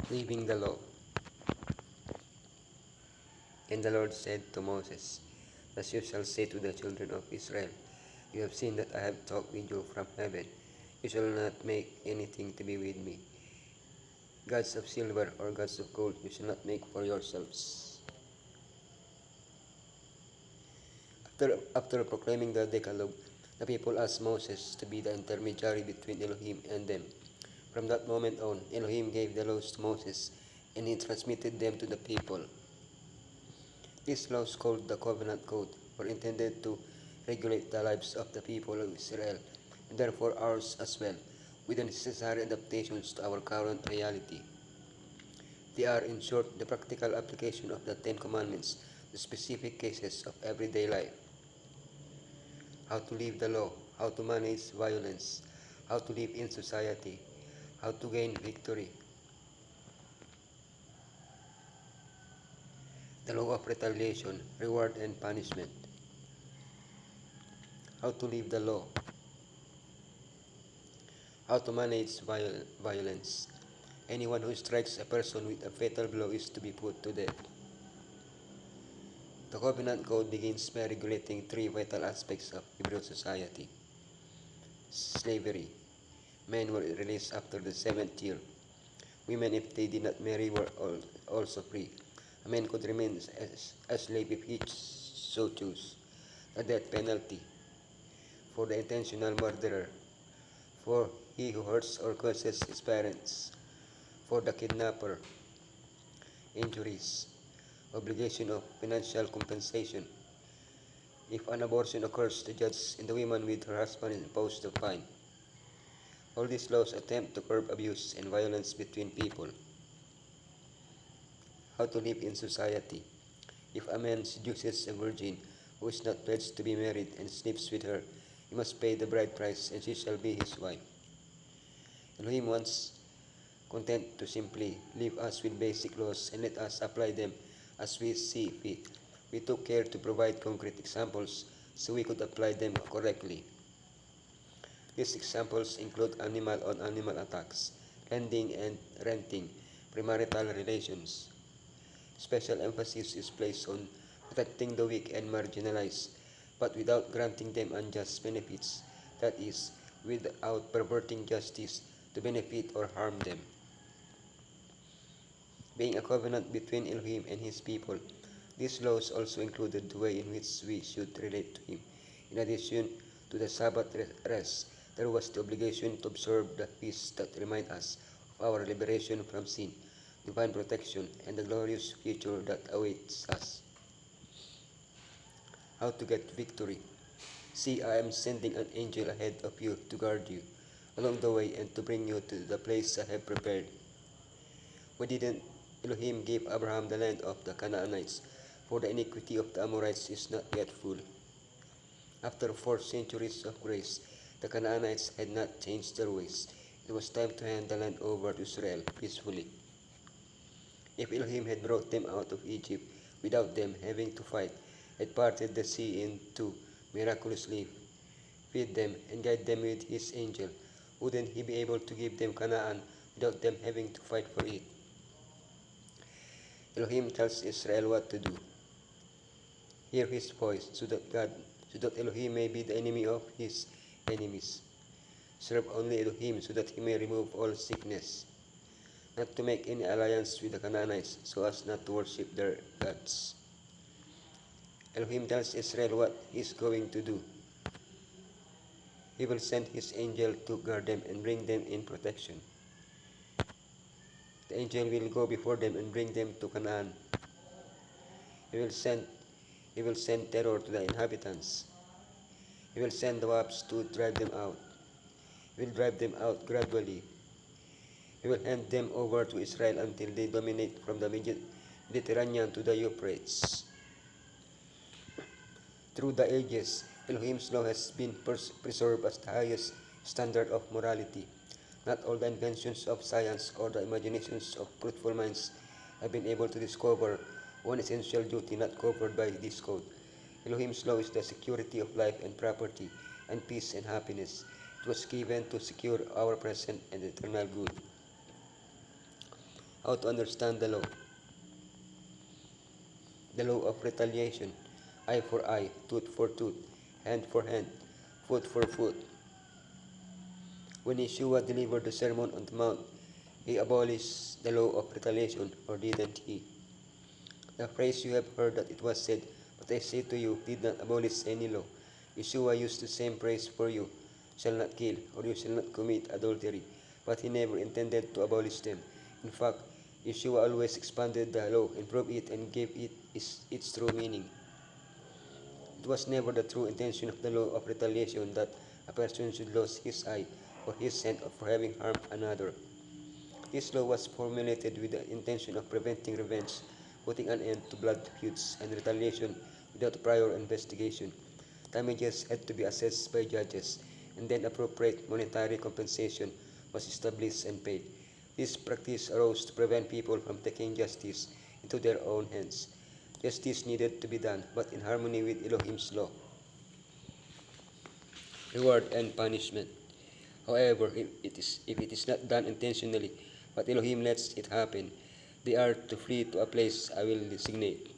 Leaving the law. And the Lord said to Moses, thus you shall say to the children of Israel, you have seen that I have talked with you from heaven. You shall not make anything to be with me. Gods of silver or gods of gold you shall not make for yourselves. After proclaiming the Decalogue, the people asked Moses to be the intermediary between Elohim and them. From that moment on, Elohim gave the laws to Moses, and he transmitted them to the people. These laws, called the Covenant Code, were intended to regulate the lives of the people of Israel, and therefore ours as well, with the necessary adaptations to our current reality. They are, in short, the practical application of the Ten Commandments to specific cases of everyday life. How to live the law, how to manage violence, how to live in society, how to gain victory. The law of retaliation, reward and punishment. How to live the law. How to manage violence. Anyone who strikes a person with a fatal blow is to be put to death. The Covenant Code begins by regulating three vital aspects of Hebrew society. Slavery. Men were released after the 7th year. Women, if they did not marry, were also free. A man could remain a slave if he so chose. The death penalty for the intentional murderer, for he who hurts or curses his parents, for the kidnapper, injuries, obligation of financial compensation. If an abortion occurs, the judge and the woman with her husband impose the fine. All these laws attempt to curb abuse and violence between people. How to live in society. If a man seduces a virgin who is not pledged to be married and sleeps with her, he must pay the bride price and she shall be his wife. Elohim wants content to simply leave us with basic laws and let us apply them as we see fit. We took care to provide concrete examples so we could apply them correctly. These examples include animal-on-animal attacks, lending and renting, premarital relations. Special emphasis is placed on protecting the weak and marginalized, but without granting them unjust benefits, that is, without perverting justice to benefit or harm them. Being a covenant between Elohim and his people, these laws also included the way in which we should relate to him. In addition to the Sabbath rest, there was the obligation to observe the feasts that remind us of our liberation from sin, divine protection, and the glorious future that awaits us. How to get victory. See, I am sending an angel ahead of you to guard you along the way and to bring you to the place I have prepared. Why didn't Elohim give Abraham the land of the Canaanites? For the iniquity of the Amorites is not yet full. After 4 centuries of grace, the Canaanites had not changed their ways. It was time to hand the land over to Israel peacefully. If Elohim had brought them out of Egypt without them having to fight, had parted the sea in two, miraculously feed them and guide them with his angel, wouldn't he be able to give them Canaan without them having to fight for it? Elohim tells Israel what to do. Hear his voice so that Elohim may be the enemy of his enemies. Serve only Elohim so that he may remove all sickness. Not to make any alliance with the Canaanites so as not to worship their gods. Elohim tells Israel what he is going to do. He will send his angel to guard them and bring them in protection. The angel will go before them and bring them to Canaan. He will send terror to the inhabitants. He will send the wasps to drive them out. He will drive them out gradually. He will hand them over to Israel until they dominate from the Mediterranean to the Euphrates. Through the ages, Elohim's law has been preserved as the highest standard of morality. Not all the inventions of science or the imaginations of fruitful minds have been able to discover one essential duty not covered by this code. Elohim's law is the security of life and property, and peace and happiness. It was given to secure our present and eternal good. how to understand the law. The law of retaliation: eye for eye, tooth for tooth, hand for hand, foot for foot. When Yeshua delivered the Sermon on the Mount, he abolished the law of retaliation, or didn't he? The phrase "you have heard that it was said, but I say to you" did not abolish any law. Yeshua used the same phrase for "you shall not kill" or "you shall not commit adultery," but he never intended to abolish them. In fact, Yeshua always expanded the law, improved it, and gave it its true meaning. It was never the true intention of the law of retaliation that a person should lose his eye or his hand for having harmed another. This law was formulated with the intention of preventing revenge, putting an end to blood feuds and retaliation without prior investigation. Damages had to be assessed by judges, and then appropriate monetary compensation was established and paid. This practice arose to prevent people from taking justice into their own hands. Justice needed to be done, but in harmony with Elohim's law. Reward and punishment. However, if it is not done intentionally, but Elohim lets it happen, they are to flee to a place I will designate.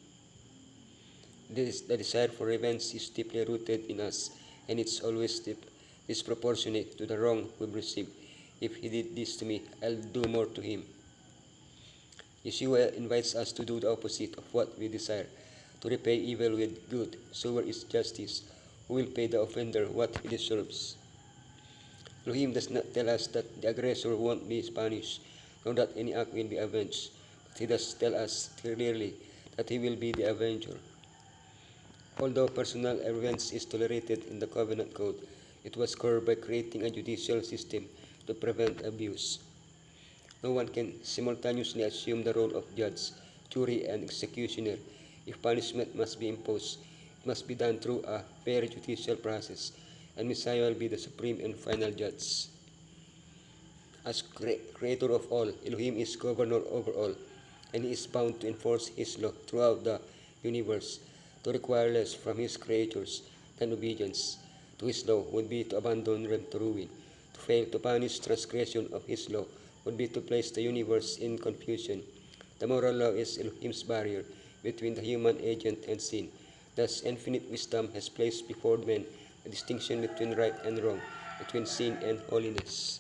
The desire for revenge is deeply rooted in us, and it's always disproportionate to the wrong we've received. If he did this to me, I'll do more to him. Yeshua invites us to do the opposite of what we desire, to repay evil with good. So where is justice? Who will pay the offender what he deserves? Elohim does not tell us that the aggressor won't be punished, nor that any act will be avenged, but he does tell us clearly that he will be the avenger. Although personal revenge is tolerated in the Covenant Code, it was curbed by creating a judicial system to prevent abuse. No one can simultaneously assume the role of judge, jury, and executioner. If punishment must be imposed, it must be done through a fair judicial process, and Messiah will be the supreme and final judge. As creator of all, Elohim is governor over all, and he is bound to enforce his law throughout the universe. To require less from his creatures than obedience to his law would be to abandon them to ruin. To fail to punish transgression of his law would be to place the universe in confusion. The moral law is Elohim's barrier between the human agent and sin. Thus, infinite wisdom has placed before men a distinction between right and wrong, between sin and holiness.